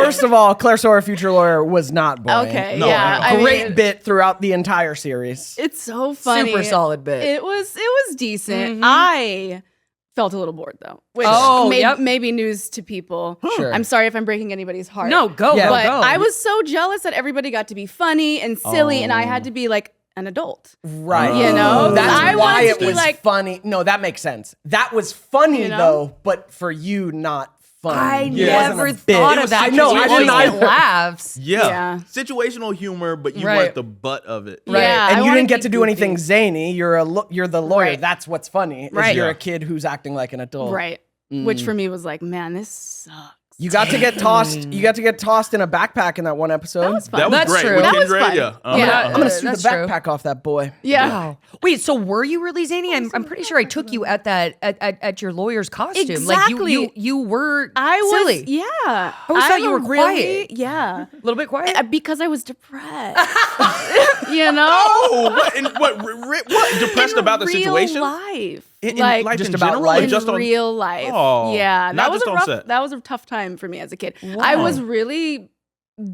First of all, Claire Sawyer, Future Lawyer, was not boring. Okay, No, yeah. no. I Great mean, bit throughout the entire series. It's so funny. Super solid bit. It was decent. I felt a little bored though, which maybe news to people. Sure. I'm sorry if I'm breaking anybody's heart. No, go, Yeah. go, But go. I was so jealous that everybody got to be funny and silly, and I had to be like an adult. Right. You know? That's I why wanted it to be was like- funny. No, that makes sense. That was funny, You know? though, but for you, not funny. I It never wasn't a bit. thought It of was that. I know, You I always didn't get either. laughs. Yeah. Situational humor, but you Right. weren't the butt of it. Right. Yeah, And I you wanna didn't get be to do goofy. anything zany. You're the lawyer. Right. That's what's funny. Is Right. You're Yeah. a kid who's acting like an adult. Right. Which for me was like, man, this sucks. You got to get tossed. You got to get tossed in a backpack in that one episode. That was fun. That was That's great. true. With That was Kendra, fun. yeah. Yeah. I'm gonna sue the That's true. backpack off that boy. Yeah. Wow. Wait, so were you really zany? I'm pretty sure I took you at that at your lawyer's costume. Exactly. Like you were I was, silly. yeah. I always thought you were quiet. Yeah. A little bit quiet. Because I was depressed. You know? Oh, what depressed In about the real situation? life. In like, life just in about general, life? or in just on real life. Oh, Yeah. not just on set. That was a tough time for me as a kid. I was really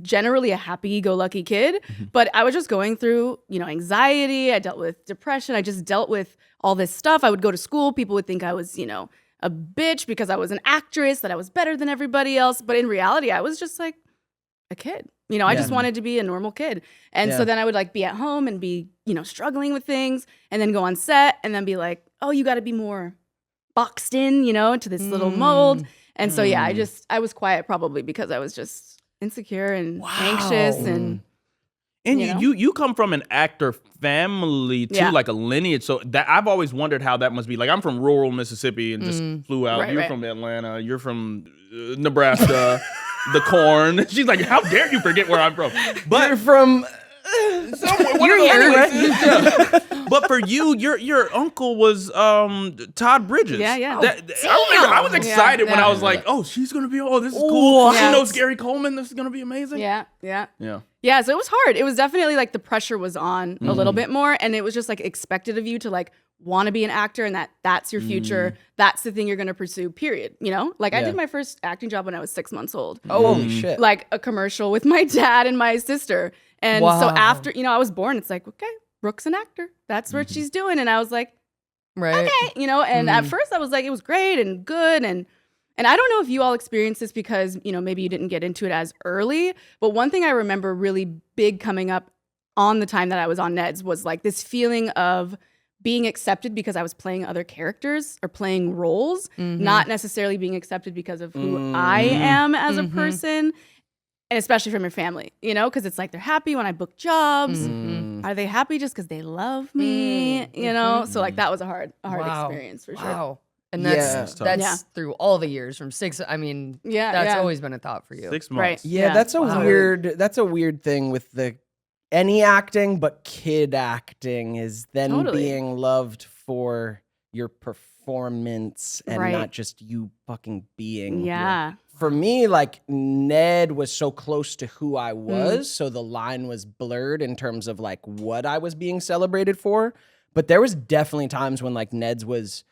generally a happy-go-lucky kid, but I was just going through, anxiety. I dealt with depression. I just dealt with all this stuff. I would go to school. People would think I was, a bitch because I was an actress, that I was better than everybody else. But in reality, I was just like a kid. I just wanted to be a normal kid. And so then I would like be at home and be, struggling with things and then go on set and then be like, oh, you got to be more boxed in, into this little mold. And so, yeah, I was quiet probably because I was just insecure and anxious and you come from an actor family too, Yeah. like a lineage. So that I've always wondered how that must be. Like I'm from rural Mississippi and just flew out. Right, You're right. from Atlanta. You're from Nebraska. The corn. She's like, how dare you forget where I'm from? But You're from. somewhere, You're here, yeah. But for you, your uncle was Todd Bridges. Yeah, yeah. I remember I was excited when I was like, oh, she's gonna be. Oh, this is cool. Yeah. She knows Gary Coleman. This is gonna be amazing. yeah. Yeah. So it was hard. It was definitely like the pressure was on a little bit more. And it was just like expected of you to like want to be an actor and that's your future. That's the thing you're going to pursue, period. Like I did my first acting job when I was 6 months old. Oh, holy shit. Like a commercial with my dad and my sister. And so after, I was born, it's like, okay, Brooke's an actor. That's what she's doing. And I was like, Right. okay, and at first I was like, it was great and good. And I don't know if you all experienced this because, maybe you didn't get into it as early. But one thing I remember really big coming up on the time that I was on Neds was like this feeling of being accepted because I was playing other characters or playing roles, not necessarily being accepted because of who I am as a person. And especially from your family, because it's like they're happy when I book jobs. Are they happy just because they love me? So like that was a hard experience for sure. Wow. And that's Yeah. through all the years from 6. I mean, Yeah, that's yeah. always been a thought for you. 6 months. Right. Yeah, that's a weird. That's a weird thing with any acting, but kid acting is then Totally. being loved for your performance and Right. not just you fucking being. Yeah. For me, like Ned was so close to who I was, so the line was blurred in terms of like what I was being celebrated for. But there was definitely times when like Ned's was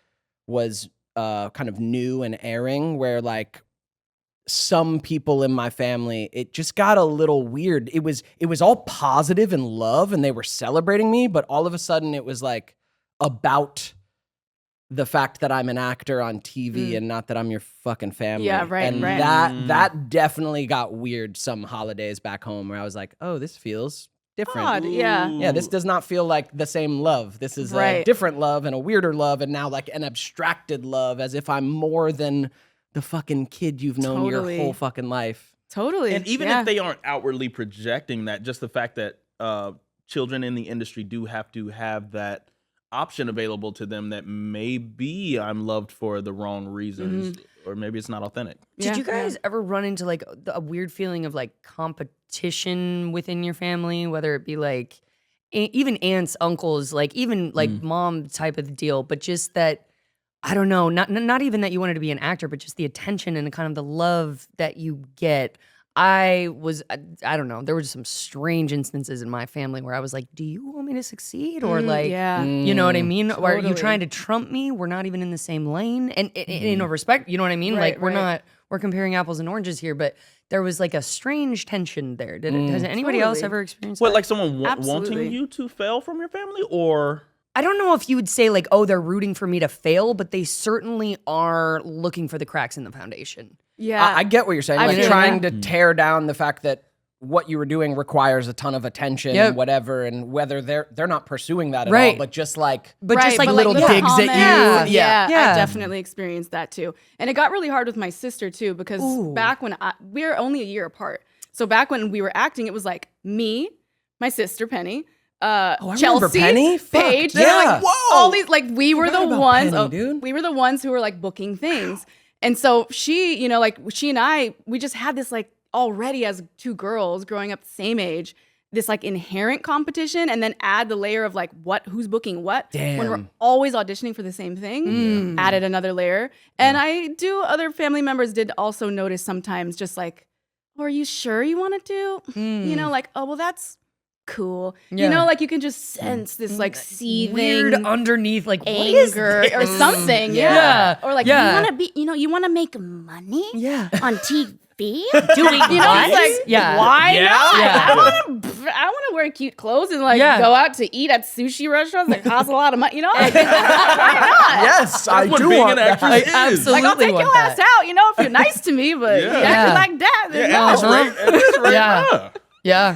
kind of new and airing where like some people in my family, it just got a little weird. It was all positive and love and they were celebrating me, but all of a sudden it was like about the fact that I'm an actor on TV and not that I'm your fucking family. Yeah, right, and right. that definitely got weird some holidays back home where I was like, oh, this feels different. Odd, yeah. Yeah, this does not feel like the same love. This is a Right. different love and a weirder love and now like an abstracted love as if I'm more than the fucking kid you've known Totally. your whole fucking life. Totally. And even yeah. if they aren't outwardly projecting that, just the fact that children in the industry do have to have that option available to them that maybe I'm loved for the wrong reasons or maybe it's not authentic. Did you guys ever run into like a weird feeling of like competition within your family, whether it be like even aunts, uncles, like even like mom type of deal, but just that, I don't know, not even that you wanted to be an actor, but just the attention and kind of the love that you get. I don't know, there were just some strange instances in my family where I was like, do you want me to succeed? Or like, you know what I mean? Or are you Totally. trying to trump me? We're not even in the same lane. And in a respect, you know what I mean? Right, Like we're we're comparing apples and oranges here, but there was like a strange tension there. Has anybody else Totally. ever experienced What, that? like someone Absolutely. wanting you to fail from your family, or I don't know if you would say like, oh, they're rooting for me to fail, but they certainly are looking for the cracks in the foundation. Yeah. I get what you're saying. I Like feel trying that. to tear down the fact that what you were doing requires a ton of attention Yep. and whatever, and whether they're not pursuing that at Right. all, but just like But Right, just like but, little digs at comments, you. Yeah. Yeah. Yeah. I definitely experienced that too. And it got really hard with my sister too, because Ooh. back when we're only a year apart. So back when we were acting, it was like me, my sister Penny, I remember Chelsea, Penny. Fuck, Paige, yeah. like, all these, like we were the Forgot about ones, Penny, dude. we were the ones who were like booking things. And so she, you know, like she and I, we just had this like already as two girls growing up the same age, this like inherent competition, and then add the layer of like who's booking what when we're Damn. always auditioning for the same thing. Added another layer. And other family members did also notice sometimes just like, oh, are you sure you want to do? You know, like, oh, well, that's cool. Yeah. You know, like you can just sense this like seething Weird underneath, like, what is anger or this? something. Yeah. Yeah. Or like, Yeah. you want to make money Yeah. on TV? Doing You know, it's like, Yeah. why Yeah. not? Yeah. I want to wear cute clothes and like Yeah. go out to eat at sushi restaurants that cost a lot of money. You know, like, why not? Yes, I what do being want an that. actress I is. absolutely Like, I'll take want your ass that. out, you know, if you're nice to me, but Yeah. you Yeah. acting like that. then yeah, no. at this rate, Yeah. huh. Yeah.